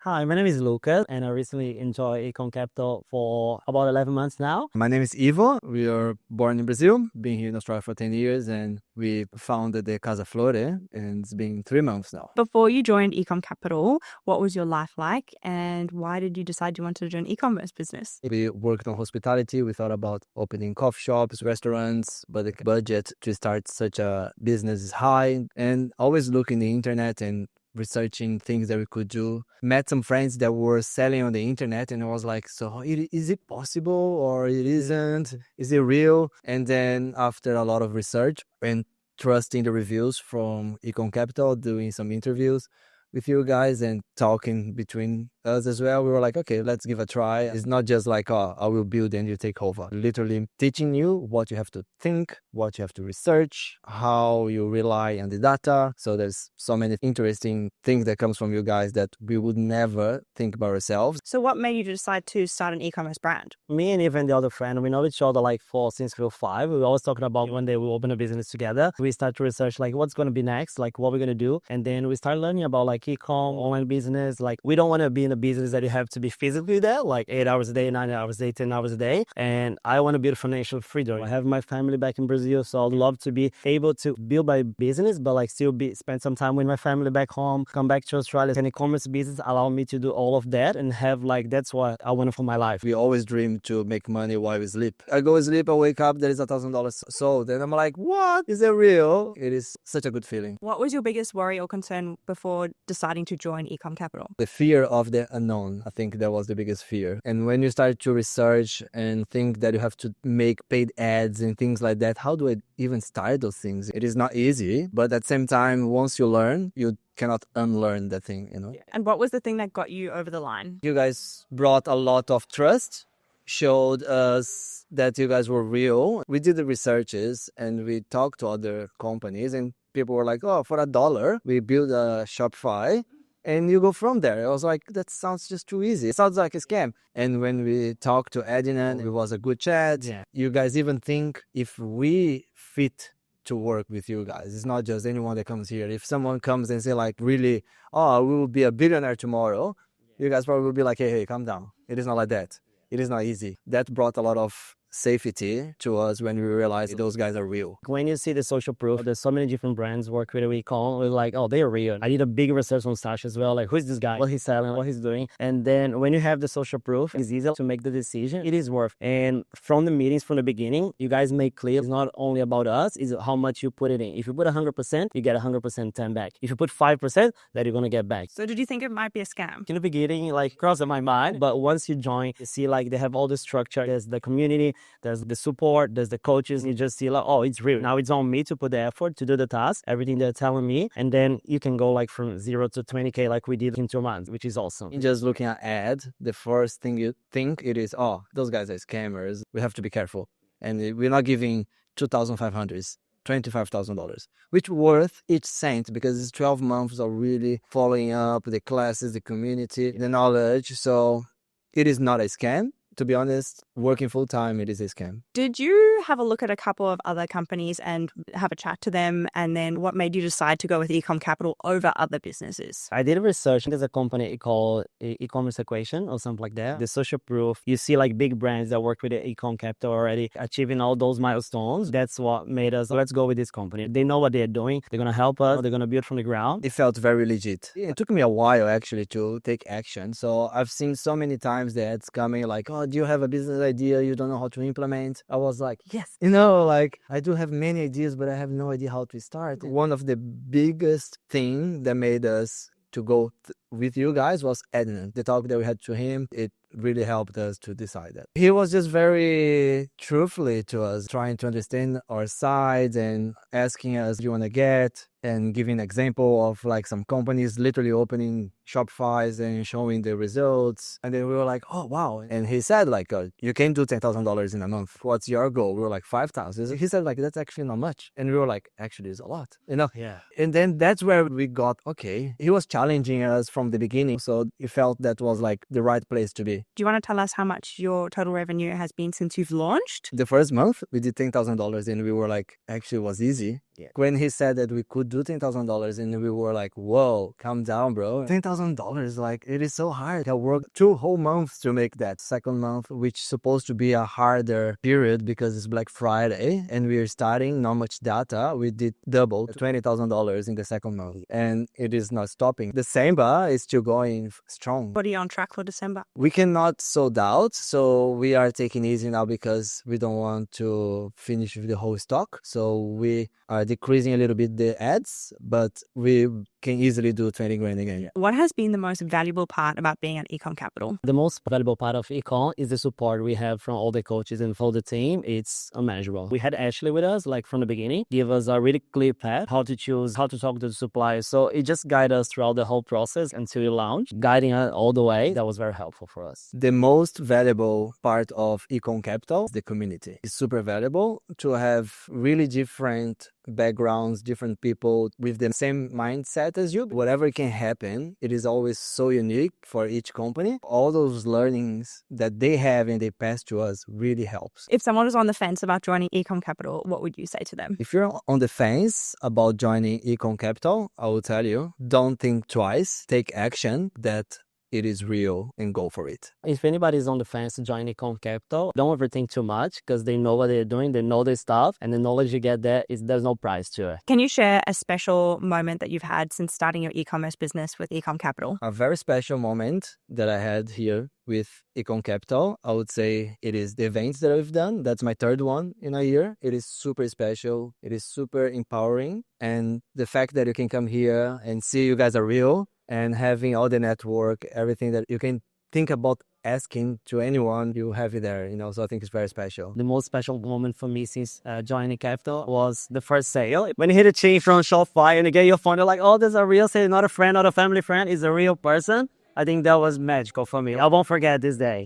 Hi, my name is Lucas, and I recently enjoy eCom Capital for about 11 months now. My name is Ivo. We are born in Brazil, been here in Australia for 10 years, and we founded the Casa Flore, and it's been 3 months now. Before you joined eCom Capital, what was your life like, and why did you decide you wanted to join e-commerce business? We worked on hospitality. We thought about opening coffee shops, restaurants, but the budget to start such a business is high, and always looking the internet and researching things that we could do. Met some friends that were selling on the internet, and I was like, so is it possible or it isn't? Is it real? And then after a lot of research and trusting the reviews from Ecom Capital, doing some interviews with you guys and talking between us as well, we were like, okay, let's give a try. It's not just like, oh, I will build and you take over. Literally teaching you what you have to think, what you have to research, how you rely on the data. So there's so many interesting things that comes from you guys that we would never think about ourselves. So what made you decide to start an e-commerce brand? Me and even the other friend, we know each other since we were 5. We were always talking about one day we'll open a business together. We start to research what's going to be next, what we're going to do. And then we start learning about e-com, online business. We don't want to be in a business that you have to be physically there, 8 hours a day, 9 hours a day, 10 hours a day. And I want to build financial freedom. I have my family back in Brazil, so I'd love to be able to build my business, but still spend some time with my family back home, come back to Australia. And e-commerce business allow me to do all of that and have that's what I want for my life. We always dream to make money while we sleep. I go sleep, I wake up, there is $1,000 sold. And I'm like, what? Is it real? It is such a good feeling. What was your biggest worry or concern before deciding to join eCom Capital? The fear of the unknown. I think that was the biggest fear. And when you start to research and think that you have to make paid ads and things like that, how do I even start those things? It is not easy, but at the same time, once you learn, you cannot unlearn that thing, And what was the thing that got you over the line? You guys brought a lot of trust, showed us that you guys were real. We did the researches and we talked to other companies and people were like, oh, for $1, we build a Shopify and you go from there. I was like, that sounds just too easy. It sounds like a scam. And when we talked to Adnan, it was a good chat. Yeah. You guys even think if we fit to work with you guys. It's not just anyone that comes here. If someone comes and say really, oh, we will be a billionaire tomorrow, you guys probably will be like, hey, calm down. It is not like that. It is not easy. That brought a lot of safety to us when we realized those guys are real. When you see the social proof, there's so many different brands work with e-com. We're like, oh, they're real. I did a big research on Stash as well. Who's this guy? What he's selling? What he's doing? And then when you have the social proof, it's easier to make the decision. It is worth. And from the meetings from the beginning, you guys make clear it's not only about us, it's how much you put it in. If you put 100%, you get 100% time back. If you put 5%, that you're going to get back. So did you think it might be a scam? In the beginning, crossed my mind. But once you join, you see they have all the structure. There's the community, there's the support, there's the coaches. You just see oh, it's real. Now it's on me to put the effort to do the task, everything they're telling me. And then you can go from 0 to 20K like we did in 2 months, which is awesome. Just looking at ads, the first thing you think it is, oh, those guys are scammers. We have to be careful. And we're not giving $2,500. $25,000, which worth each cent because it's 12 months of really following up the classes, the community, the knowledge. So it is not a scam. To be honest, working full time, it is a scam. Did you have a look at a couple of other companies and have a chat to them? And then what made you decide to go with eCom Capital over other businesses? I did research. There's a company called eCommerce Equation or something like that. The social proof, you see big brands that work with the eCom Capital already achieving all those milestones. That's what made us, let's go with this company. They know what they're doing. They're going to help us. They're going to build from the ground. It felt very legit. It took me a while actually to take action. So I've seen so many times that it's coming oh, do you have a business idea you don't know how to implement? I was like, yes. I do have many ideas, but I have no idea how to start. One of the biggest thing that made us to go with you guys was Adnan. The talk that we had to him, it really helped us to decide that. He was just very truthfully to us, trying to understand our sides and asking us, do you want to get? And giving an example of some companies literally opening Shopify's and showing the results. And then we were like, oh, wow. And he said you can do $10,000 in a month. What's your goal? We were like 5,000. He said that's actually not much. And we were like, actually it's a lot, Yeah. And then that's where we got, okay. He was challenging us from the beginning. So it felt that was the right place to be. Do you want to tell us how much your total revenue has been since you've launched? The first month we did $10,000 and we were actually it was easy. Yeah. When he said that we could do $10,000 and we were like, whoa, calm down, bro. $10,000, like it is so hard. I worked 2 whole months to make that second month, which is supposed to be a harder period because it's Black Friday and we're starting, not much data. We did double $20,000 in the second month and it is not stopping. December is still going strong. What are you on track for December? We cannot sold out, so we are taking easy now because we don't want to finish with the whole stock. So we are decreasing a little bit the ads, but we can easily do 20 grand again. What has been the most valuable part about being at eCom Capital? The most valuable part of eCom is the support we have from all the coaches and for the team. It's unmeasurable. We had Ashley with us like from the beginning, give us a really clear path, how to choose, how to talk to the suppliers. So it just guided us throughout the whole process until we launched, guiding us all the way. That was very helpful for us. The most valuable part of eCom Capital is the community. It's super valuable to have really different backgrounds, different people with the same mindset as you. Whatever can happen, it is always so unique for each company. All those learnings that they have and they pass to us really helps. If someone was on the fence about joining eCom Capital, what would you say to them? If you're on the fence about joining eCom Capital, I will tell you, don't think twice, take action that it is real and go for it. If anybody's on the fence to join eCom Capital, don't overthink too much because they know what they're doing, they know their stuff, and the knowledge you get there there's no price to it. Can you share a special moment that you've had since starting your e-commerce business with eCom Capital? A very special moment that I had here with eCom Capital, I would say it is the events that we've done. That's my third one in a year. It is super special. It is super empowering. And the fact that you can come here and see you guys are real and having all the network, everything that you can think about asking to anyone, you have it there, so I think it's very special. The most special moment for me since joining Capital was the first sale. When you hit a chain from Shopify and you get your phone, you're like, oh, there's a real sale, not a friend, not a family friend, it's a real person. I think that was magical for me. I won't forget this day.